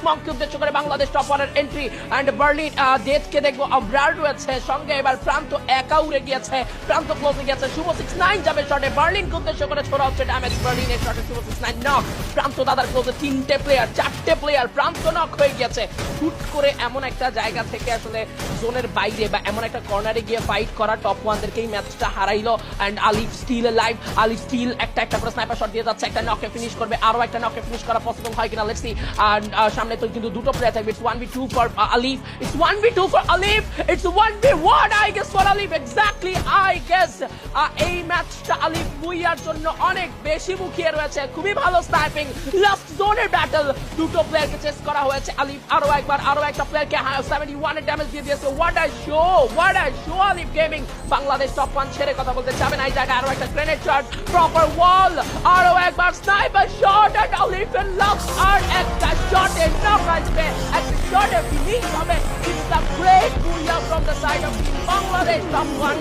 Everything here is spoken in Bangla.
স্মগকে উদ্দেশ্য করে বাংলাদেশ টপ ওয়ানের এন্ট্রি অ্যান্ড বার্লিন ডেথকে দেখবো অব্রার রয়েছে সঙ্গে এবার প্রান্ত একা উড়ে গিয়েছে প্রান্ত ক্লোজে গিয়েছে শুভ 6-9 যাবে শটে বার্লিনকে উদ্দেশ্য করে ছোড়া হচ্ছে ড্যামেজ বার্লিনের শটে শুভ 6-9 নক প্রান্ত দাদার ক্লোজে 3টে প্লেয়ার 4টে প্লেয়ার প্রান্ত নক হয়ে গেছে হুট করে এমন একটা জায়গা থেকে আসলে জোনের বাইরে বা এমন একটা কর্নারে গিয়ে ফাইট করা টপ ওয়ানদেরকে এই ম্যাচটা হারাইলো and Alif still live Alif still একটা করে স্নাইপার শট দিয়ে যাচ্ছে একটা নকে ফিনিশ করবে আরো একটা নকে ফিনিশ করা পসিবল হয় কিনা লেটস সি আর সামনে তো কিন্তু দুটো প্লেয়ার থাকবে it's 1v2 for Alif it's 1v2 for Alif it's 1v1 I guess for Alif exactly I guess এই ম্যাচটা আলিফ বুইয়ার জন্য অনেক বেশি মুখিয়ে রয়েছে খুবই ভালো স্নাইপিং লাস্ট জোনের ব্যাটল দুটো প্লেয়ারকে চেস করা হয়েছে আলিফ আরো একটা প্লেয়ারকে 71 এর ড্যামেজ দিয়ে দিয়েছে what a show Alif gaming Bangladesh top one ছেড়ে কথা বলতে যাবে না এই জায়গায় আরো একটা গ্রেনেড শট প্রপার ওয়াল আরো একবার স্নাইপার শট এন্ড আলিফ এর লাস্ট আর একটা শটে নক আসবে একটা শটে ফিনিশ হবে it's a great booyah from the side of Bangladesh top one